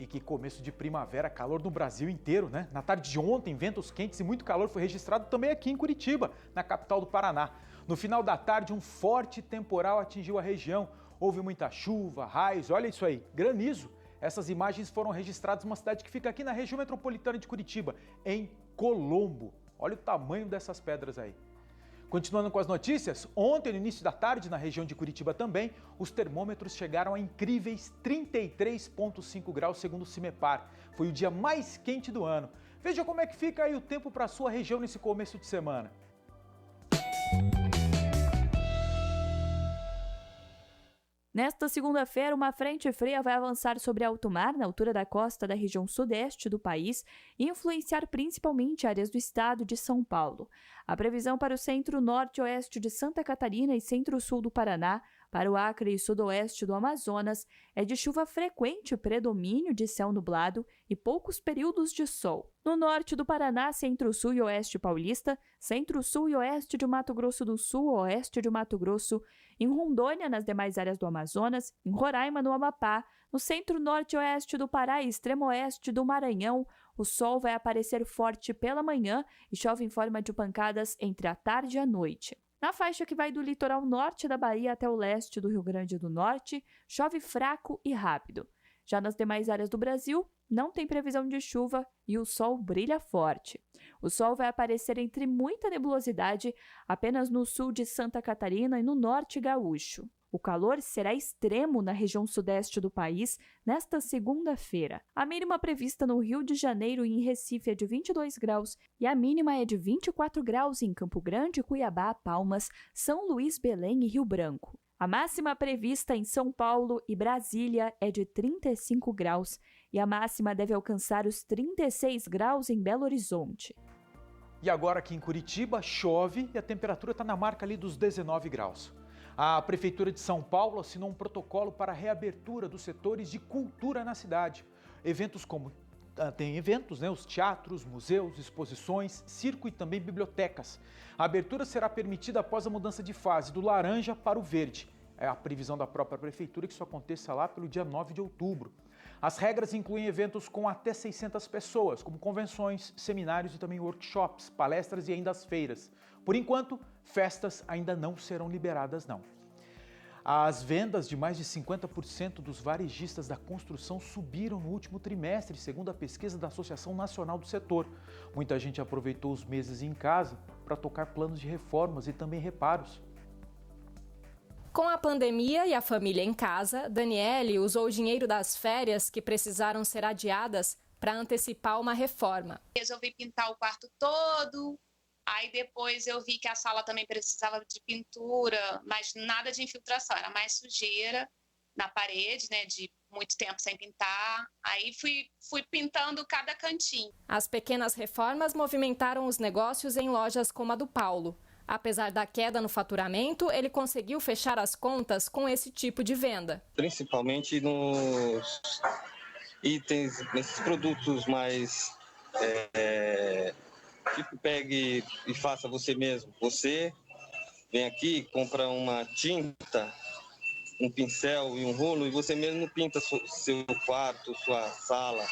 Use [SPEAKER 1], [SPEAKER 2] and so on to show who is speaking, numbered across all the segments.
[SPEAKER 1] que começo de primavera, calor no Brasil inteiro, né? Na tarde de ontem, ventos quentes e muito calor foi registrado também aqui em Curitiba, na capital do Paraná. No final da tarde, um forte temporal atingiu a região. Houve muita chuva, raios, olha isso aí, granizo. Essas imagens foram registradas numa cidade que fica aqui na região metropolitana de Curitiba, em Colombo. Olha o tamanho dessas pedras aí. Continuando com as notícias, ontem, no início da tarde, na região de Curitiba também, os termômetros chegaram a incríveis 33,5 graus, segundo o CIMEPAR. Foi o dia mais quente do ano. Veja como é que fica aí o tempo para a sua região nesse começo de semana.
[SPEAKER 2] Nesta segunda-feira, uma frente fria vai avançar sobre alto mar, na altura da costa da região sudeste do país, e influenciar principalmente áreas do estado de São Paulo. A previsão para o centro-norte e oeste de Santa Catarina e centro-sul do Paraná, para o Acre e sudoeste do Amazonas, é de chuva frequente, predomínio de céu nublado e poucos períodos de sol. No norte do Paraná, centro-sul e oeste paulista, centro-sul e oeste de Mato Grosso do Sul, oeste de Mato Grosso, em Rondônia, nas demais áreas do Amazonas, em Roraima, no Amapá, no centro-norte e oeste do Pará e extremo-oeste do Maranhão, o sol vai aparecer forte pela manhã e chove em forma de pancadas entre a tarde e a noite. Na faixa que vai do litoral norte da Bahia até o leste do Rio Grande do Norte, chove fraco e rápido. Já nas demais áreas do Brasil, não tem previsão de chuva e o sol brilha forte. O sol vai aparecer entre muita nebulosidade apenas no sul de Santa Catarina e no norte gaúcho. O calor será extremo na região sudeste do país nesta segunda-feira. A mínima prevista no Rio de Janeiro e em Recife é de 22 graus e a mínima é de 24 graus em Campo Grande, Cuiabá, Palmas, São Luís, Belém e Rio Branco. A máxima prevista em São Paulo e Brasília é de 35 graus e a máxima deve alcançar os 36 graus em Belo Horizonte.
[SPEAKER 1] E agora aqui em Curitiba chove e a temperatura está na marca ali dos 19 graus. A Prefeitura de São Paulo assinou um protocolo para a reabertura dos setores de cultura na cidade. Tem eventos, né? Os teatros, museus, exposições, circo e também bibliotecas. A abertura será permitida após a mudança de fase do laranja para o verde. É a previsão da própria Prefeitura que isso aconteça lá pelo dia 9 de outubro. As regras incluem eventos com até 600 pessoas, como convenções, seminários e também workshops, palestras e ainda as feiras. Por enquanto, festas ainda não serão liberadas, não. As vendas de mais de 50% dos varejistas da construção subiram no último trimestre, segundo a pesquisa da Associação Nacional do Setor. Muita gente aproveitou os meses em casa para tocar planos de reformas e também reparos.
[SPEAKER 3] Com a pandemia e a família em casa, Daniele usou o dinheiro das férias que precisaram ser adiadas para antecipar uma reforma.
[SPEAKER 4] Resolvi pintar o quarto todo, aí depois eu vi que a sala também precisava de pintura, mas nada de infiltração, era mais sujeira na parede, né, de muito tempo sem pintar. Aí fui pintando cada cantinho.
[SPEAKER 3] As pequenas reformas movimentaram os negócios em lojas como a do Paulo. Apesar da queda no faturamento, ele conseguiu fechar as contas com esse tipo de venda.
[SPEAKER 5] Principalmente nos itens, nesses produtos mais tipo pegue e faça você mesmo. Você vem aqui, compra uma tinta, um pincel e um rolo e você mesmo pinta seu quarto, sua sala,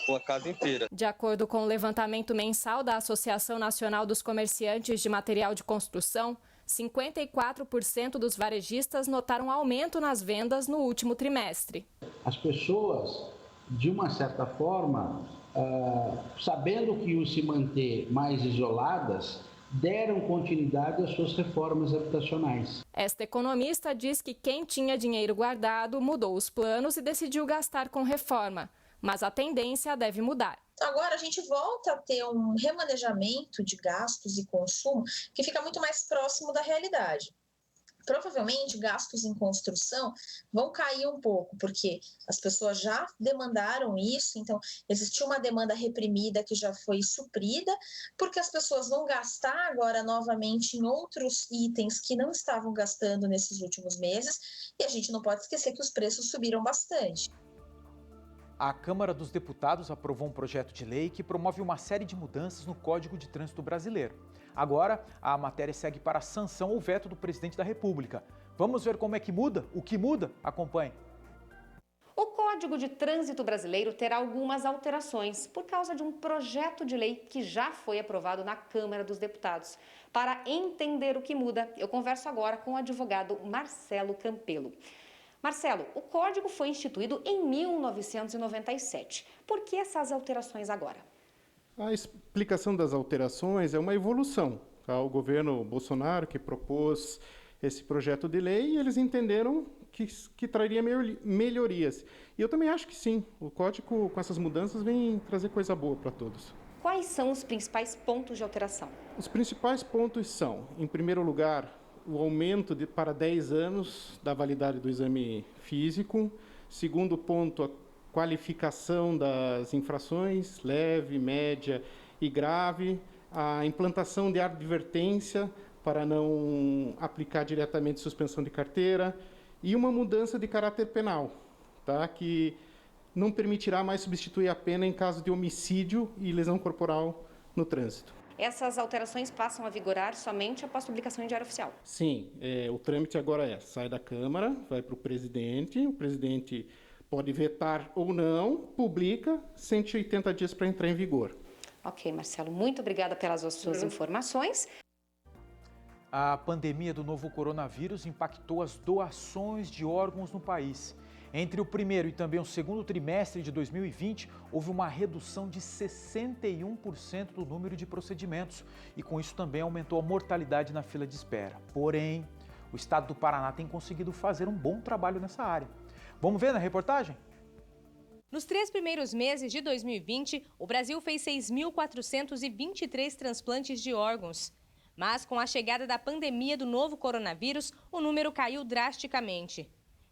[SPEAKER 5] sua casa inteira.
[SPEAKER 3] De acordo com o levantamento mensal da Associação Nacional dos Comerciantes de Material de Construção, 54% dos varejistas notaram aumento nas vendas no último trimestre.
[SPEAKER 6] As pessoas, de uma certa forma, sabendo que iam se manter mais isoladas, deram continuidade às suas reformas habitacionais.
[SPEAKER 3] Esta economista diz que quem tinha dinheiro guardado mudou os planos e decidiu gastar com reforma. Mas a tendência deve mudar.
[SPEAKER 7] Agora a gente volta a ter um remanejamento de gastos e consumo que fica muito mais próximo da realidade. Provavelmente gastos em construção vão cair um pouco, porque as pessoas já demandaram isso, então existiu uma demanda reprimida que já foi suprida, porque as pessoas vão gastar agora novamente em outros itens que não estavam gastando nesses últimos meses, e a gente não pode esquecer que os preços subiram bastante.
[SPEAKER 1] A Câmara dos Deputados aprovou um projeto de lei que promove uma série de mudanças no Código de Trânsito Brasileiro. Agora, a matéria segue para a sanção ou veto do presidente da República. Vamos ver como é que muda? O que muda? Acompanhe.
[SPEAKER 8] O Código Código de Trânsito Brasileiro terá algumas alterações por causa de um projeto de lei que já foi aprovado na Câmara dos Deputados. Para entender o que muda, eu converso agora com o advogado Marcelo Campelo. Marcelo, o Código foi instituído em 1997. Por que essas alterações agora?
[SPEAKER 9] A explicação das alterações é uma evolução. O governo Bolsonaro que propôs esse projeto de lei e eles entenderam que traria melhorias. E eu também acho que sim, o Código com essas mudanças vem trazer coisa boa para todos.
[SPEAKER 8] Quais são os principais pontos de alteração?
[SPEAKER 9] Os principais pontos são, em primeiro lugar, o aumento para 10 anos da validade do exame físico. Segundo ponto, a qualificação das infrações, leve, média e grave. A implantação de advertência para não aplicar diretamente suspensão de carteira. E uma mudança de caráter penal, tá? Que não permitirá mais substituir a pena em caso de homicídio e lesão corporal no trânsito.
[SPEAKER 8] Essas alterações passam a vigorar somente após publicação em Diário Oficial?
[SPEAKER 9] Sim, o trâmite agora sai da Câmara, vai para o presidente pode vetar ou não, publica, 180 dias para entrar em vigor.
[SPEAKER 8] Ok, Marcelo, muito obrigada pelas suas informações.
[SPEAKER 1] A pandemia do novo coronavírus impactou as doações de órgãos no país. Entre o primeiro e também o segundo trimestre de 2020, houve uma redução de 61% do número de procedimentos e com isso também aumentou a mortalidade na fila de espera. Porém, o estado do Paraná tem conseguido fazer um bom trabalho nessa área. Vamos ver na reportagem?
[SPEAKER 10] Nos 3 primeiros meses de 2020, o Brasil fez 6.423 transplantes de órgãos. Mas com a chegada da pandemia do novo coronavírus, o número caiu drasticamente.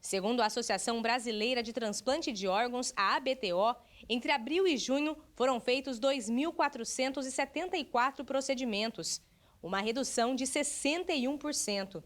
[SPEAKER 10] Segundo a Associação Brasileira de Transplante de Órgãos, a ABTO, entre abril e junho foram feitos 2.474 procedimentos, uma redução de 61%.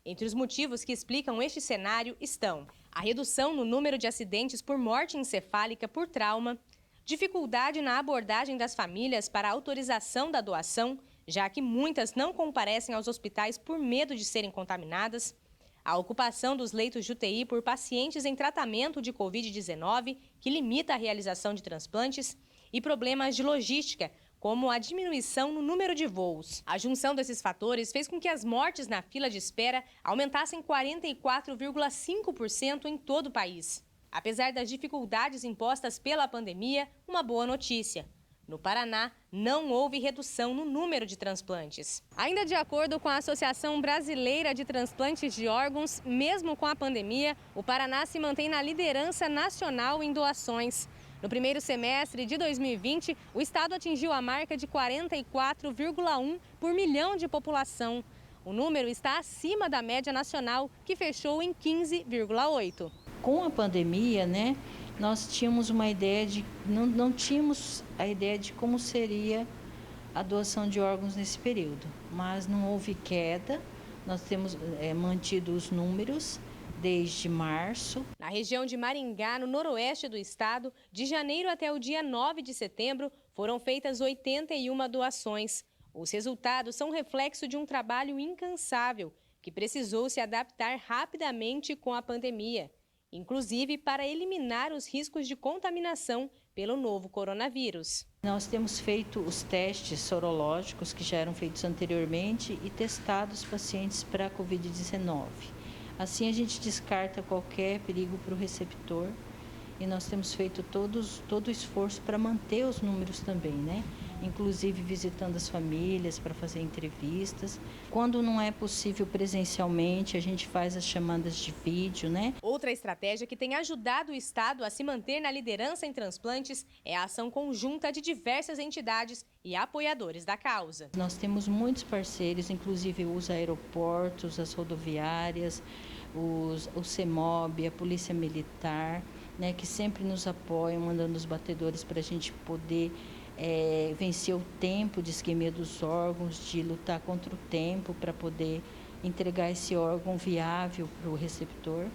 [SPEAKER 10] Entre os motivos que explicam este cenário estão a redução no número de acidentes por morte encefálica por trauma, dificuldade na abordagem das famílias para a autorização da doação, já que muitas não comparecem aos hospitais por medo de serem contaminadas, a ocupação dos leitos de UTI por pacientes em tratamento de Covid-19, que limita a realização de transplantes, e problemas de logística, como a diminuição no número de voos. A junção desses fatores fez com que as mortes na fila de espera aumentassem 44,5% em todo o país. Apesar das dificuldades impostas pela pandemia, uma boa notícia. No Paraná, não houve redução no número de transplantes. Ainda de acordo com a Associação Brasileira de Transplantes de Órgãos, mesmo com a pandemia, o Paraná se mantém na liderança nacional em doações. No primeiro semestre de 2020, o estado atingiu a marca de 44,1 por milhão de população. O número está acima da média nacional, que fechou em 15,8.
[SPEAKER 11] Com a pandemia, nós tínhamos uma ideia de não tínhamos a ideia de como seria a doação de órgãos nesse período, mas não houve queda. Nós temos mantido os números desde março.
[SPEAKER 10] Na região de Maringá, no noroeste do estado, de janeiro até o dia 9 de setembro, foram feitas 81 doações. Os resultados são reflexo de um trabalho incansável, que precisou se adaptar rapidamente com a pandemia, inclusive para eliminar os riscos de contaminação pelo novo coronavírus.
[SPEAKER 11] Nós temos feito os testes sorológicos que já eram feitos anteriormente e testado os pacientes para a Covid-19. Assim a gente descarta qualquer perigo para o receptor e nós temos feito todo o esforço para manter os números também, Inclusive visitando as famílias para fazer entrevistas. Quando não é possível presencialmente, a gente faz as chamadas de vídeo,
[SPEAKER 10] Outra estratégia que tem ajudado o estado a se manter na liderança em transplantes é a ação conjunta de diversas entidades e apoiadores da causa.
[SPEAKER 11] Nós temos muitos parceiros, inclusive os aeroportos, as rodoviárias, o CEMOB, a Polícia Militar, que sempre nos apoiam, mandando os batedores para a gente poder vencer o tempo de isquemia dos órgãos, de lutar contra o tempo para poder entregar esse órgão viável para o receptor.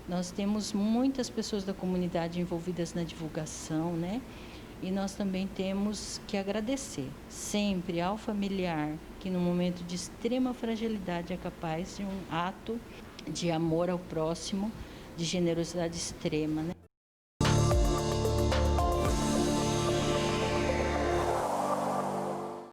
[SPEAKER 11] Nós temos muitas pessoas da comunidade envolvidas na divulgação, E nós também temos que agradecer sempre ao familiar que no momento de extrema fragilidade é capaz de um ato de amor ao próximo, de generosidade extrema,